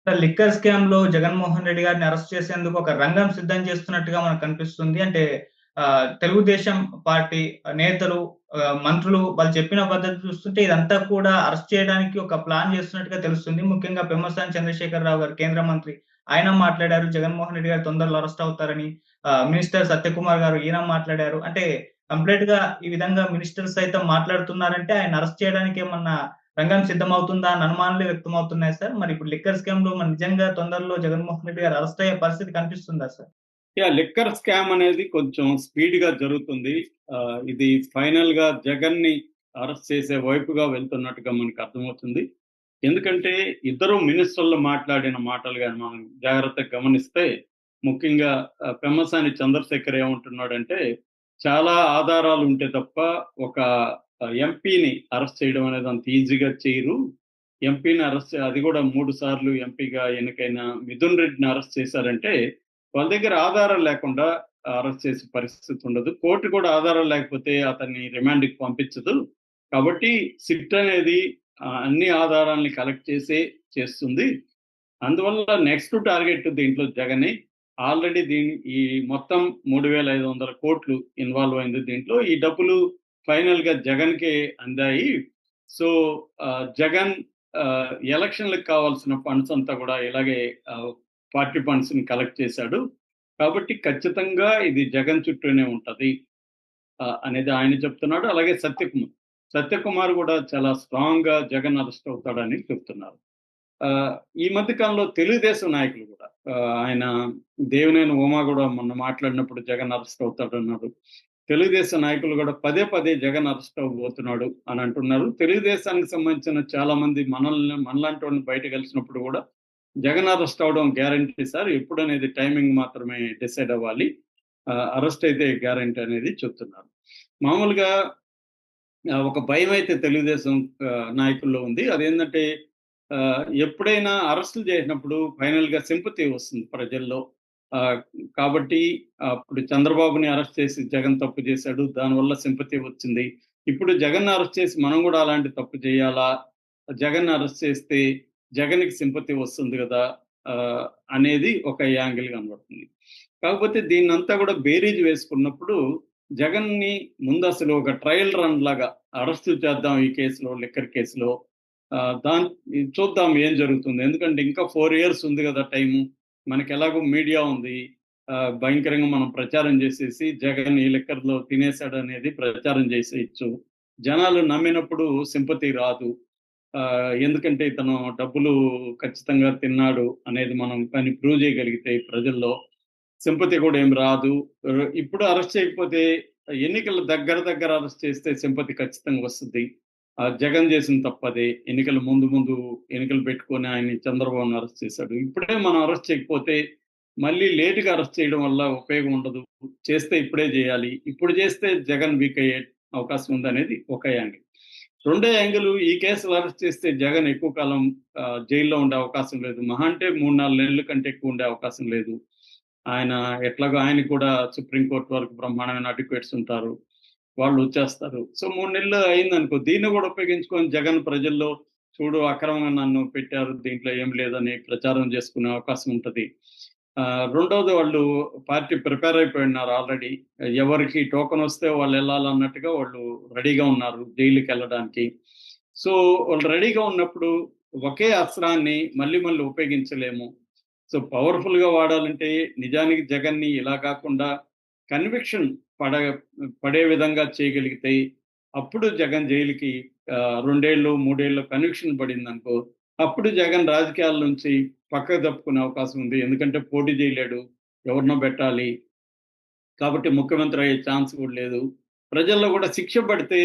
Sir liquor స్కామ్‌లో జగన్మోహన్ రెడ్డి గారిని arrest చేసేందుకు ఒక రంగం సిద్ధం చేస్తున్నట్టుగా మనకు కనిపిస్తుంది. అంటే తెలుగుదేశం పార్టీ నేతలు, మంత్రులు వాళ్ళు చెప్పిన పద్ధతి చూస్తుంటే ఇదంతా కూడా అరెస్ట్ చేయడానికి ఒక ప్లాన్ చేస్తున్నట్టుగా తెలుస్తుంది. ముఖ్యంగా పెమ్మసాని చంద్రశేఖరరావు గారు కేంద్ర మంత్రి. ఆయన మాట్లాడారు. జగన్మోహన్ రెడ్డి గారు తొందరలో అరెస్ట్ అవుతారని. మినిస్టర్ సత్యకుమార్ గారు ఈయన మాట్లాడారు. అంటే కంప్లీట్‌గా ఈ విధంగా మినిస్టర్స్ సైతం మాట్లాడుతున్నారంటే ఆయన అరెస్ట్ చేయడానికి ఏమన్నా రంగం సిద్ధమవుతుందా అన్న అనుమానాలే వ్యక్తమవుతున్నాయి సార్. మరి ఇప్పుడు లిక్కర్ స్కామ్‌లో మరి నిజంగా తొందరలో జగన్మోహన్ రెడ్డి గారు అరెస్ట్ అయ్యే పరిస్థితి కనిపిస్తుందా సార్? లిక్కర్ స్కామ్ అనేది కొంచెం స్పీడ్‌గా జరుగుతుంది. ఇది ఫైనల్‌గా జగన్‌ని అరెస్ట్ చేసే వైపుగా వెళ్తున్నట్టుగా మనకు అర్థమవుతుంది. ఎందుకంటే ఇద్దరు మినిస్టర్లు మాట్లాడిన మాటలు గాని మనం జాగ్రత్తగా గమనిస్తే ముఖ్యంగా పెమ్మసాని చంద్రశేఖర్ ఏమంటున్నాడంటే, చాలా ఆధారాలు ఉంటే తప్ప ఒక ఎంపీని అరెస్ట్ చేయడం అనేది అంత ఈజీగా చేయరు. ఎంపీని అరెస్ట్ అది కూడా 3 సార్లు ఎంపీగా ఎన్నికైన మిథున్ రెడ్డిని అరెస్ట్ చేశారంటే వాళ్ళ దగ్గర ఆధారాలు లేకుండా అరెస్ట్ చేసే పరిస్థితి ఉండదు. కోర్టు కూడా ఆధారాలు లేకపోతే అతన్ని రిమాండ్‌కి పంపించదు. కాబట్టి సిట్ అనేది అన్ని ఆధారాల్ని కలెక్ట్ చేసే చేస్తుంది. అందువల్ల నెక్స్ట్ టార్గెట్ దీంట్లో జగనే. ఆల్రెడీ ఈ మొత్తం 3,500,00,00,000 ఇన్వాల్వ్ అయింది దీంట్లో. ఈ డబ్బులు ఫైనల్‌గా జగన్‌కే అందాయి. సో, జగన్ ఎలక్షన్‌లకి కావాల్సిన ఫండ్స్ అంతా కూడా ఇలాగే పార్టీ ఫండ్స్‌ని కలెక్ట్ చేశాడు. కాబట్టి ఖచ్చితంగా ఇది జగన్ చుట్టూనే ఉంటది అనేది ఆయన చెప్తున్నాడు. అలాగే సత్యకుమార్. సత్యకుమార్ కూడా చాలా స్ట్రాంగ్‌గా జగన్ అరెస్ట్ అవుతాడని చెప్తున్నారు. ఈ మధ్య కాలంలో తెలుగుదేశం నాయకులు కూడా ఆయన దేవినేని ఉమా కూడా మొన్న మాట్లాడినప్పుడు జగన్ అరెస్ట్ అవుతాడన్నారు. తెలుగుదేశం నాయకులు కూడా పదే పదే జగన్ అరెస్ట్ అవ్వబోతున్నాడు అని అంటున్నారు. తెలుగుదేశానికి సంబంధించిన చాలా మంది మనలాంటి వాళ్ళని బయట కలిసినప్పుడు కూడా జగన్ అరెస్ట్ అవ్వడం గ్యారంటీ సార్. ఎప్పుడనేది టైమింగ్ మాత్రమే డిసైడ్ అవ్వాలి. అరెస్ట్ అయితే గ్యారంటీ అనేది చెప్తున్నారు. మామూలుగా ఒక భయమైతే తెలుగుదేశం నాయకుల్లో ఉంది. అదేంటంటే ఎప్పుడైనా అరెస్టులు చేసినప్పుడు ఫైనల్‌గా సింపతి వస్తుంది ప్రజల్లో. ఆహ్, కాబట్టి అప్పుడు చంద్రబాబుని అరెస్ట్ చేసి జగన్ తప్పు చేశాడు. దానివల్ల సింపతి వచ్చింది. ఇప్పుడు జగన్‌ని అరెస్ట్ చేసి మనం కూడా అలాంటి తప్పు చేయాలా? జగన్‌ని అరెస్ట్ చేస్తే జగన్‌కి సింపతి వస్తుంది గదా! ఆహ్, అనేది ఒక యాంగిల్ కనబడుతుంది. కాకపోతే దీన్నంతా కూడా బేరీజ్ వేసుకున్నప్పుడు జగన్‌ని ముందసలు ఒక ట్రయల్ రన్ లాగా అరెస్ట్ చేద్దాం ఈ కేసులో, లిక్కర్ కేసులో. చూద్దాం ఏం జరుగుతుంది. ఎందుకంటే ఇంకా 4 ఇయర్స్ ఉంది గదా టైము. మనకెలాగో మీడియా ఉంది. భయంకరంగా మనం ప్రచారం చేసేసి జగన్ ఈ లిక్కర్‌లో తినేసాడనేది ప్రచారం చేసేయొచ్చు. జనాలు నమ్మినప్పుడు సింపతి రాదు. ఎందుకంటే ఇతను డబ్బులు ఖచ్చితంగా తిన్నాడు అనేది మనం కానీ ప్రూవ్ చేయగలిగితే ప్రజల్లో సింపతి కూడా ఏం రాదు. ఇప్పుడు అరెస్ట్ చేయకపోతే ఎన్నికల దగ్గర దగ్గర అరెస్ట్ చేస్తే సింపతి ఖచ్చితంగా వస్తది. జగన్ చేసిన తప్పదే. ముందు ఎన్నికలు పెట్టుకొని ఆయన్ని చంద్రబాబుని అరెస్ట్ చేశాడు. ఇప్పుడే మనం అరెస్ట్ చేయకపోతే మళ్ళీ లేట్‌గా అరెస్ట్ చేయడం వల్ల ఉపయోగం ఉండదు. చేస్తే ఇప్పుడే చేయాలి. ఇప్పుడు చేస్తే జగన్ వీక్ అయ్యే అవకాశం ఉందనేది ఒక యాంగిల్. రెండో యాంగిల్ ఈ కేసులో అరెస్ట్ చేస్తే జగన్ ఎక్కువ కాలం జైల్లో ఉండే అవకాశం లేదు. మహా అంటే 3, 4 నెలల కంటే ఎక్కువ ఉండే అవకాశం లేదు. ఆయన ఎట్లాగో ఆయనకి కూడా సుప్రీం కోర్ట్ వరకు బ్రహ్మాండమైన అడ్వకేట్స్ ఉంటారు. వాళ్ళు వచ్చేస్తారు. సో 3 నెలలు అయిందనుకో దీన్ని కూడా ఉపయోగించుకొని జగన్ ప్రజల్లో చూడు అక్రమంగా నన్ను పెట్టారు. దీంట్లో ఏం లేదని ప్రచారం చేసుకునే అవకాశం ఉంటది. రెండోది వాళ్ళు పార్టీ ప్రిపేర్ అయిపోయున్నారు ఆల్రెడీ. ఎవరికి టోకెన్ వస్తే వాళ్ళెళ్ళాలన్నట్టుగా వాళ్ళు రెడీగా ఉన్నారు జైలుకెళ్ళడానికి. సో, వాళ్ళు రెడీగా ఉన్నప్పుడు ఒకే అస్త్రాన్ని మళ్ళీ మళ్ళీ ఉపయోగించలేము. సో, పవర్‌ఫుల్‌గా వాడాలంటే నిజానికి జగన్‌ని ఇలా కాకుండా కన్విక్షన్ పడ పడే విధంగా చేయగలిగితే అప్పుడు జగన్ జైలుకి 2 ఏళ్ళు, 3 ఏళ్ళు కన్విక్షన్ పడిందనుకో, అప్పుడు జగన్ రాజకీయాల నుంచి పక్కకు తప్పుకునే అవకాశం ఉంది. ఎందుకంటే పోటీ చేయలేడు. ఎవరినో పెట్టాలి. కాబట్టి ముఖ్యమంత్రి అయ్యే ఛాన్స్ కూడా లేదు. ప్రజల్లో కూడా శిక్ష పడితే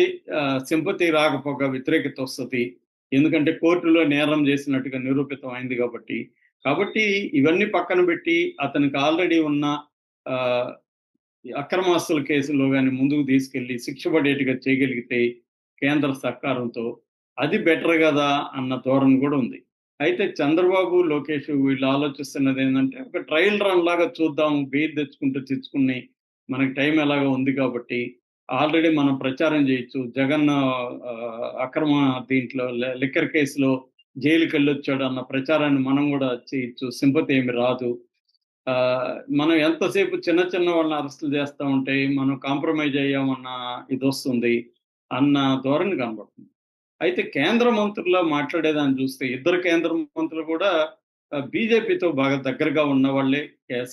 సింపతి రాకపోగా వ్యతిరేకత వస్తది. ఎందుకంటే కోర్టులో నేరం చేసినట్టుగా నిరూపితం అయింది కాబట్టి. కాబట్టి ఇవన్నీ పక్కన పెట్టి అతనికి ఆల్రెడీ ఉన్న ఆహ్, అక్రమాస్తుల కేసులో గాని ముందుకు తీసుకెళ్ళి శిక్ష పడేట్టుగా చేయగలిగితే కేంద్ర సహకారంతో అది బెటర్ గదా! అన్న ధోరణి కూడా ఉంది. అయితే చంద్రబాబు, లోకేష్ వీళ్ళు ఆలోచిస్తున్నదేందంటే ఒక ట్రయల్ రన్ లాగా చూద్దాం. బెయిల్ తెచ్చుకుంటూ తెచ్చుకుని మనకి టైం ఎలాగో ఉంది కాబట్టి ఆల్రెడీ మనం ప్రచారం చేయొచ్చు. జగన్ అక్రమ దీంట్లో లిక్కర్ కేసులో జైలుకి వెళ్ళొచ్చాడు అన్న ప్రచారాన్ని మనం కూడా చేయొచ్చు. సింపతి ఏమి రాదు. మనం ఎంతసేపు చిన్న చిన్న వాళ్ళని అరెస్టులు చేస్తా ఉంటే మనం కాంప్రమైజ్ అయ్యామన్న ఇదొస్తుంది అన్న ధోరణి కనబడుతుంది. అయితే కేంద్ర మంత్రుల్లో మాట్లాడేదాన్ని చూస్తే ఇద్దరు కేంద్ర మంత్రులు కూడా బీజేపీతో బాగా దగ్గరగా ఉన్నవాళ్ళే,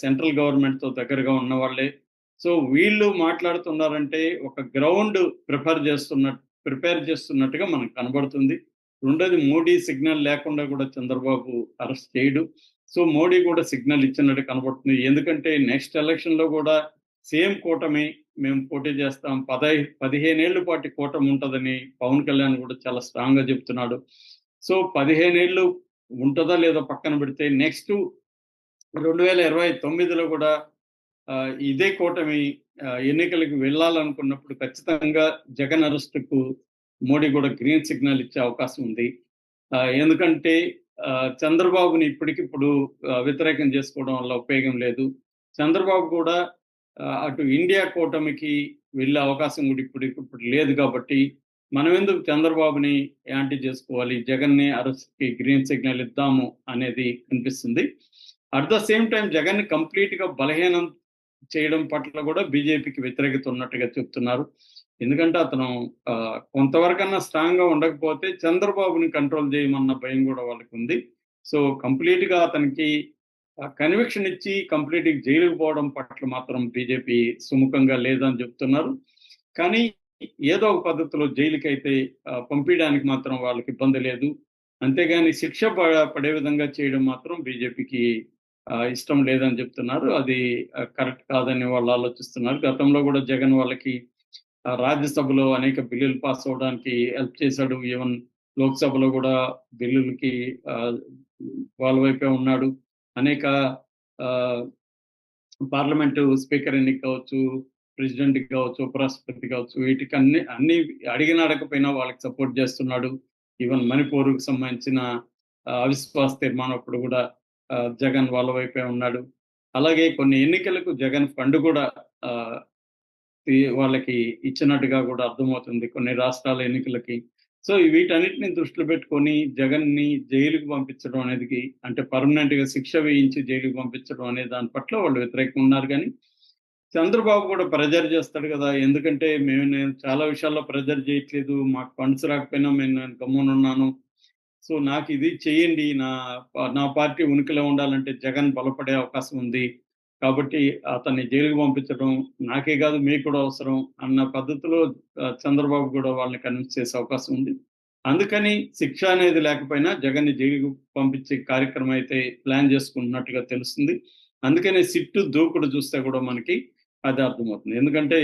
సెంట్రల్ గవర్నమెంట్‌తో దగ్గరగా ఉన్నవాళ్ళే. సో, వీళ్ళు మాట్లాడుతున్నారంటే ఒక గ్రౌండ్ ప్రిపేర్ చేస్తున్నట్టుగా మనకు కనబడుతుంది. రెండోది మోడీ సిగ్నల్ లేకుండా కూడా చంద్రబాబు అరెస్ట్ చేయడు. సో, మోడీ కూడా సిగ్నల్ ఇచ్చినట్టు కనబడుతుంది. ఎందుకంటే నెక్స్ట్ ఎలక్షన్‌లో కూడా సేమ్ కూటమి మేము పోటీ చేస్తాం. 15 ఏళ్ల పాటు కూటమి ఉంటదని పవన్ కళ్యాణ్ కూడా చాలా స్ట్రాంగ్‌గా చెప్తున్నాడు. సో, 15 ఏళ్ళు ఉంటదా లేదో పక్కన పెడితే నెక్స్ట్ 2029లో కూడా ఇదే కూటమి ఎన్నికలకు వెళ్ళాలనుకున్నప్పుడు ఖచ్చితంగా జగన్ అరెస్ట్‌కు మోడీ కూడా గ్రీన్ సిగ్నల్ ఇచ్చే అవకాశం ఉంది. ఎందుకంటే చంద్రబాబుని ఇప్పటికిప్పుడు వ్యతిరేకం చేసుకోవడం వల్ల ఉపయోగం లేదు. చంద్రబాబు కూడా అటు ఇండియా కూటమికి వెళ్ళే అవకాశం కూడా ఇప్పుడు లేదు కాబట్టి మనమెందుకు చంద్రబాబుని యాంటీ చేసుకోవాలి, జగన్‌ని అరెస్ట్‌కి గ్రీన్ సిగ్నల్ ఇద్దాము అనేది కనిపిస్తుంది. అట్ ద సేమ్ టైమ్ జగన్‌ని కంప్లీట్‌గా బలహీనం చేయడం పట్ల కూడా బీజేపీకి వ్యతిరేకత ఉన్నట్టుగా చెప్తున్నారు. ఎందుకంటే అతను కొంతవరకన్నా స్ట్రాంగ్‌గా ఉండకపోతే చంద్రబాబుని కంట్రోల్ చేయమన్న భయం కూడా వాళ్ళకుంది. సో, కంప్లీట్‌గా అతనికి కన్విక్షన్ ఇచ్చి కంప్లీట్‌గా జైలుకి పోవడం పట్ల మాత్రం బీజేపీ సుముఖంగా లేదని చెప్తున్నారు. కానీ ఏదో ఒక పద్ధతిలో జైలుకైతే పంపియడానికి మాత్రం వాళ్ళకి ఇబ్బంది లేదు. అంతేగాని శిక్ష పడే విధంగా చేయడం మాత్రం బీజేపీకి ఇష్టం లేదని చెప్తున్నారు. అది కరెక్ట్ కాదని వాళ్ళు ఆలోచిస్తున్నారు. గతంలో కూడా జగన్ వాళ్ళకి రాజ్యసభలో అనేక బిల్లులు పాస్ అవ్వడానికి హెల్ప్ చేశాడు. ఈవెన్ లోక్‌సభలో కూడా బిల్లులకి వాళ్ళ వైపే ఉన్నాడు. అనేక పార్లమెంటు స్పీకర్ ఎన్నిక కావచ్చు, ప్రెసిడెంట్ కావచ్చు, ఉపరాష్ట్రపతి కావచ్చు, వీటికి అన్ని అడిగినా అడగకపోయినా వాళ్ళకి సపోర్ట్ చేస్తున్నాడు. ఈవెన్ మణిపూర్‌కి సంబంధించిన అవిశ్వాస తీర్మానం అప్పుడు కూడా జగన్ వాళ్ళ వైపే ఉన్నాడు. అలాగే కొన్ని ఎన్నికలకు జగన్ ఫండ్ కూడా వాళ్ళకి ఇచ్చినట్టుగా కూడా అర్థమవుతుంది కొన్ని రాష్ట్రాల ఎన్నికలకి. సో, వీటన్నిటిని దృష్టిలో పెట్టుకొని జగన్‌ని జైలుకి పంపించడం అనేది అంటే పర్మనెంట్‌గా శిక్ష వేయించి జైలుకి పంపించడం అనే దాని పట్ల వాళ్ళు వ్యతిరేకంగా ఉన్నారు గానీ, చంద్రబాబు కూడా ప్రెజర్ చేస్తాడు కదా! ఎందుకంటే నేను చాలా విషయాల్లో ప్రెజర్ చేయట్లేదు. మాకు ఫండ్స్ రాకపోయినా నేను గమ్మునున్నాను. సో, నాకిది చేయండి. నా పార్టీ ఉనికిలో ఉండాలంటే జగన్ బలపడే అవకాశం ఉంది. కాబట్టి అతన్ని జైలుకి పంపించడం నాకే కాదు మీకు కూడా అవసరం అన్న పద్ధతిలో చంద్రబాబు కూడా వాళ్ళని కన్విన్స్ చేసే అవకాశం ఉంది. అందుకని శిక్ష అనేది లేకపోయినా జగన్‌ని జైలుకి పంపించే కార్యక్రమం అయితే ప్లాన్ చేసుకుంటున్నట్టుగా తెలుస్తుంది. అందుకనే సిట్టు దూకుడు చూస్తే కూడా మనకి అది అర్థమవుతుంది. ఎందుకంటే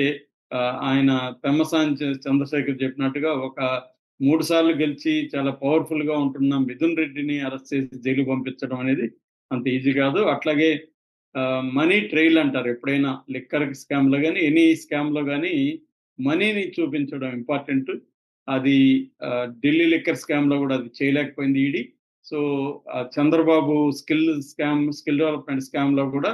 ఆయన పెమ్మసాని చంద్రశేఖర్ చెప్పినట్టుగా ఒక 3 సార్లు గెలిచి చాలా పవర్‌ఫుల్‌గా ఉంటున్న మిథున్ రెడ్డిని అరెస్ట్ చేసి జైలుకి పంపించడం అనేది అంత ఈజీ కాదు. అట్లాగే మనీ ట్రైల్ అంటారు. ఎప్పుడైనా లిక్కర్ స్కామ్‌లో గాని, ఎనీ స్కామ్‌లో గాని మనీని చూపించడం ఇంపార్టెంట్. అది ఢిల్లీ లిక్కర్ స్కామ్‌లో కూడా అది చేయలేకపోయింది ED. So, Chandrababu skill development స్కామ్‌లో కూడా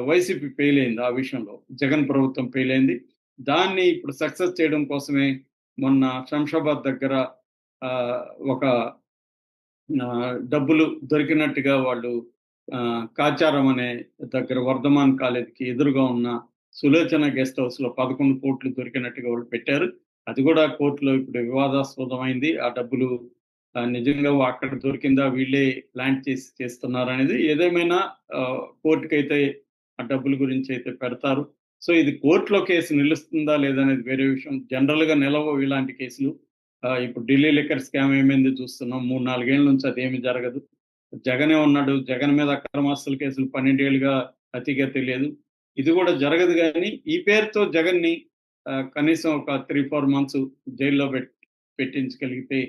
వైసీపీ ఫెయిల్ అయింది ఆ విషయంలో. జగన్ ప్రభుత్వం ఫెయిల్ అయింది. దాన్ని ఇప్పుడు సక్సెస్ చేయడం కోసమే మొన్న శంషాబాద్ దగ్గర ఒక డబ్బులు దొరికినట్టుగా వాళ్ళు కాచారం అనే దగ్గర వర్ధమాన్ కాలేజ్‌కి ఎదురుగా ఉన్న సులోచన గెస్ట్ హౌస్‌లో 11 కోట్లు దొరికినట్టుగా వాళ్ళు పెట్టారు. అది కూడా కోర్టులో ఇప్పుడు వివాదాస్పదమైంది. ఆ డబ్బులు నిజంగా అక్కడ దొరికిందా వీళ్ళే ప్లాంట్ చేసి చేస్తున్నారనేది ఏదేమైనా కోర్టుకైతే ఆ డబ్బుల గురించి అయితే పెడతారు. సో, ఇది కోర్టులో కేసు నిలుస్తుందా లేదా అనేది వేరే విషయం. జనరల్‌గా నిలవవు ఇలాంటి కేసులు. ఇప్పుడు ఢిల్లీ లిక్కర్ స్కామ్ ఏమైందో చూస్తున్నాం. 3, 4 ఏళ్ల నుంచి అదేమీ జరగదు. జగనే ఉన్నాడు. జగన్ మీద అక్రమాస్తుల కేసులు 12 ఏళ్లుగా అతిగతి లేదు. ఇది కూడా జరగదు గానీ, ఈ పేరుతో జగన్‌ని కనీసం ఒక 3, 4 మంత్స్ జైల్లో పెట్టించగలిగితే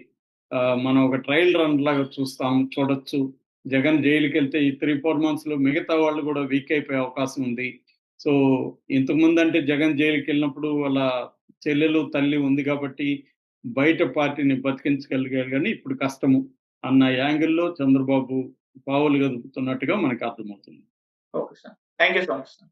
మనం ఒక ట్రయల్ రన్ లాగా చూడొచ్చు. జగన్ జైలుకెళ్తే ఈ 3, 4 మంత్స్‌లో మిగతా వాళ్ళు కూడా వీక్ అయిపోయే అవకాశం ఉంది. సో, ఇంతకుముందంటే జగన్ జైలుకెళ్ళినప్పుడు వాళ్ళ చెల్లెలు, తల్లి ఉంది కాబట్టి బయట పార్టీని బతికించగలిగారు గానీ, ఇప్పుడు కష్టము అన్న యాంగిల్‌లో చంద్రబాబు పావులు కదుపుతున్నట్టుగా మనకు అర్థమవుతుంది. Okay sir. Thank you so much sir.